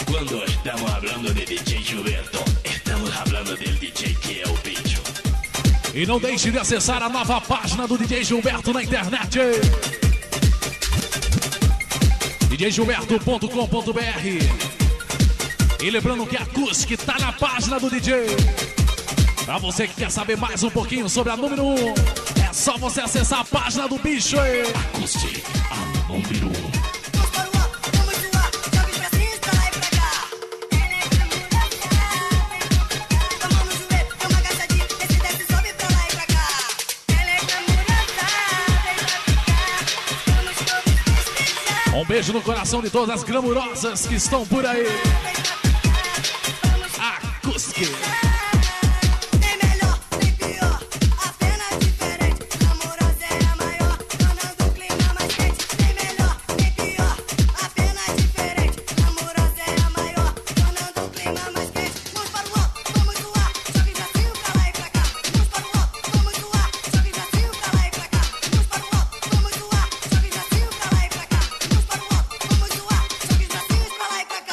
Cuando estamos hablando de DJ Gilberto, estamos hablando del DJ que é o bicho. E não deixe de acessar a nova página do DJ Gilberto na internet. djgilberto.com.br. E lembrando que a Acoustic tá na página do DJ. Pra você que quer saber mais um pouquinho sobre a número 1, é só você acessar a página do bicho. Acoustic, a número 1. Um beijo no coração de todas as glamurosas que estão por aí. Acoustic. Nem melhor, nem pior, apenas diferente. Glamourosa é a maior, tornando o clima mais quente. Nem melhor, nem pior, apenas diferente. Glamourosa é a maior, tornando o clima mais quente. Mãos para o alto, vamos voar, jogue jacinho pra lá e pra cá. Mãos para o alto, vamos voar, jogue jacinho pra lá e pra cá. Mãos para o alto, vamos voar, jogue jacinho pra lá e pra cá. Mãos para o alto, vamos voar, jogue jacinho pra lá e pra cá.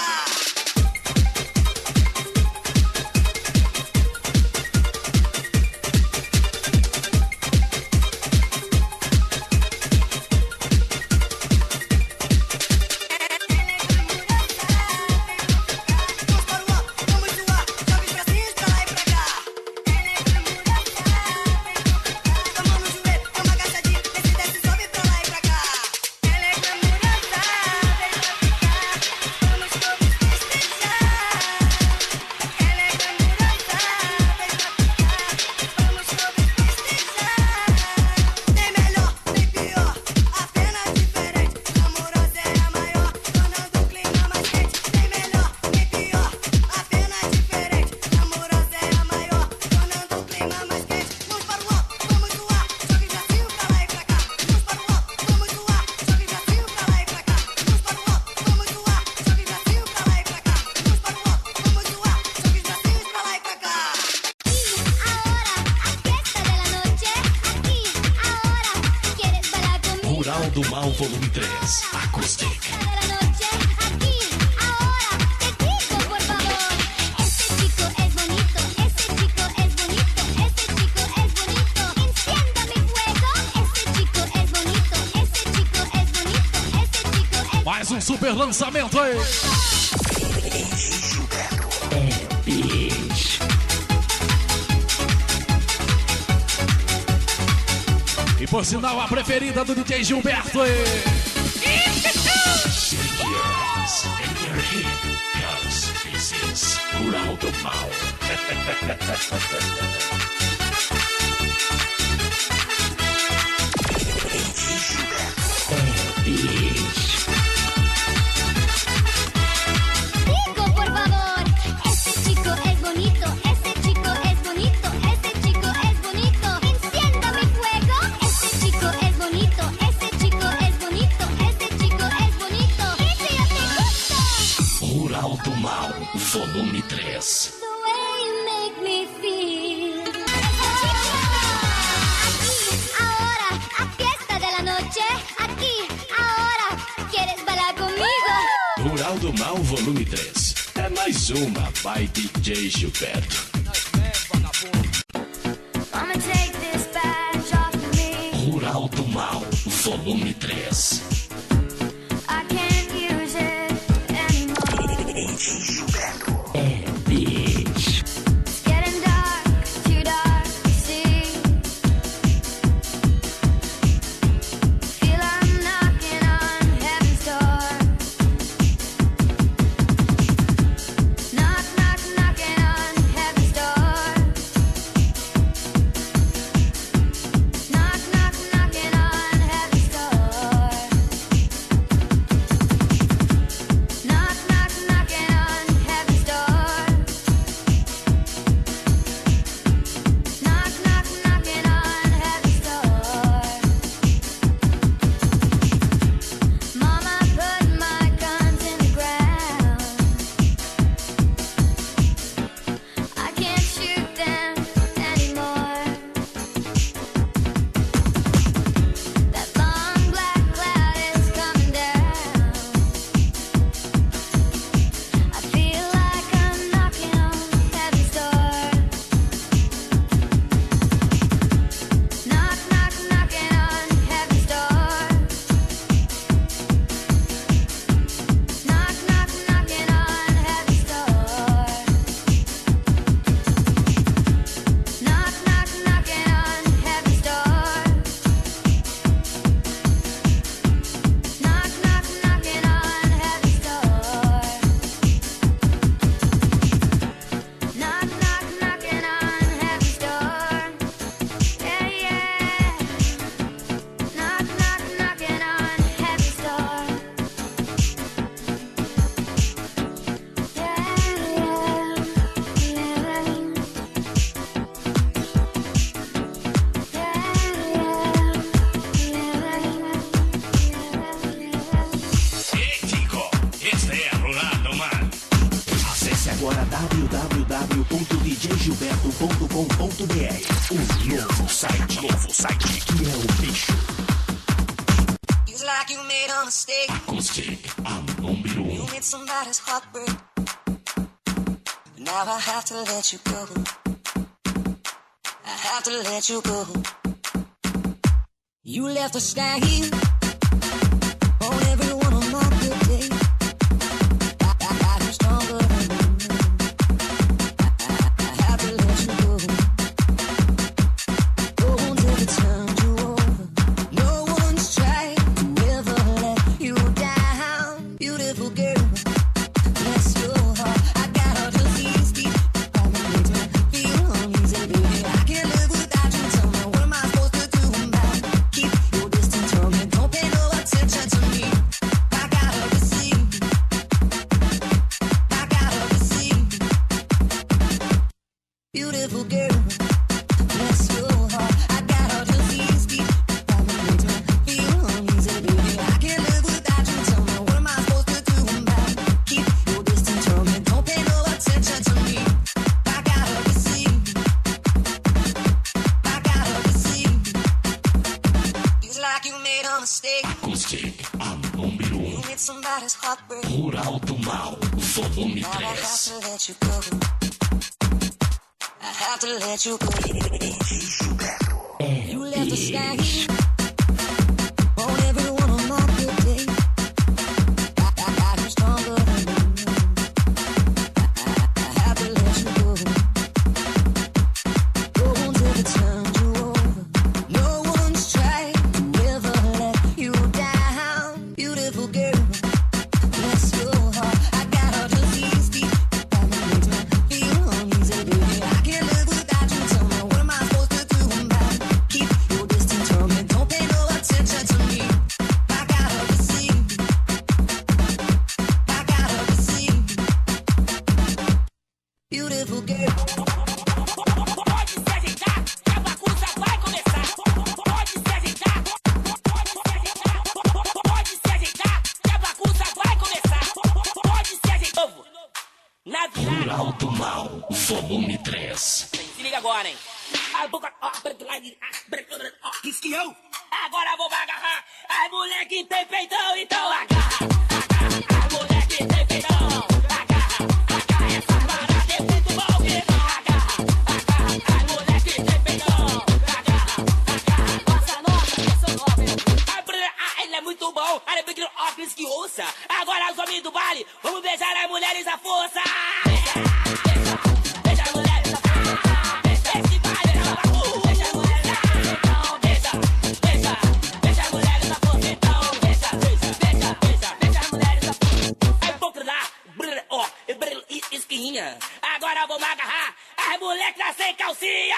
Rural do Mal, volume 3, Acoustic. Mais um super lançamento aí. E por sinal, a preferida do DJ Gilberto aí. Rural do Mal. Chico, por favor, ese chico es bonito, ese chico es bonito, ese chico es bonito. Encienda mi fuego, ese chico es bonito, ese chico es bonito, ese chico es bonito. Ese ya te gusta. Rural do Mal, volume 3. The way you make me feel. Aquí, ahora, a fiesta de la noche. Aquí, ahora, ¿quieres bailar conmigo? Rural do Mal, volume 3. É mais uma by DJ Gilberto. I'ma take this badge off of me. Rural do Mal, volume 3. I can't use it anymore. É bitch. It's getting dark, too dark to see. Feel I'm knocking on heaven's door. Knock, knock, knocking on heaven's door. Knock, knock, knocking on heaven's door. www.djgilberto.com.br. O novo site que é o bicho. Feels like you made a mistake. Acoustic, a número You made somebody's heart break. Now I have to let you go. I have to let you go. You left a stain on every one of my good days. I'm stronger than you. I have to let you go. No one's ever turned you over. No one's tried to ever let you down. Beautiful girl, bless your heart. I got all disease deep. Probably makes me feel uneasy, baby. I can't live without you. Tell me, what am I supposed to do about it? Keep your distance from me. Don't pay no attention to me. I gotta receive. I gotta receive. Beautiful girl, bless your heart. I got all disease deep. Probably makes me feel uneasy, baby. I can't live without you. Tell me, what am I supposed to do about it? Keep your distance from me. Don't pay no attention to me. I gotta receive. I gotta receive. Feels like you made a mistake. Acoustic, a número You made somebody's heart break. Por Alto Mal, volume Now I have 3. to let you go. I have to let you go. You left a stain on every one of my good days. I'm stronger than you. I have to let you go. No one's ever turned you over. No one's tried to ever let you down. Beautiful girl, bless your heart. I got all disease deep. Probably makes me feel uneasy, baby. I can't live without you. Tell me, what am I supposed to do about it? Keep your distance from me. Don't pay no attention to me. I gotta receive. I gotta receive. Beautiful girl. Pode se ajeitar, que a bagunça vai começar. Pode se ajeitar, pode se ajeitar, pode se ajeitar, que a bagunça vai começar. Pode se ajeitar. Na Por virada. Alto Mal, volume 3. Se liga agora, hein? A boca, esquiou. Agora vou agarrar. Ai, moleque tem peitão, então agarra. Agarra, ai, moleque tem peitão. Agarra, agarra, essa parada é muito bom. Agarra, agarra, ai, moleque tem peitão. Agarra, agarra, nossa, eu sou nova. Ele é muito bom. Olha, bem que óculos que ouça. Agora os homens do baile, vamos beijar as mulheres à força. Beija as mulheres à força. Esse baile é uma bagunça. Beija as mulheres à força, então. Beija as mulheres à força, então. Beija as mulheres à força. Aí, pouco lá, esquinha. Agora vamos agarrar as moleques sem calcinha.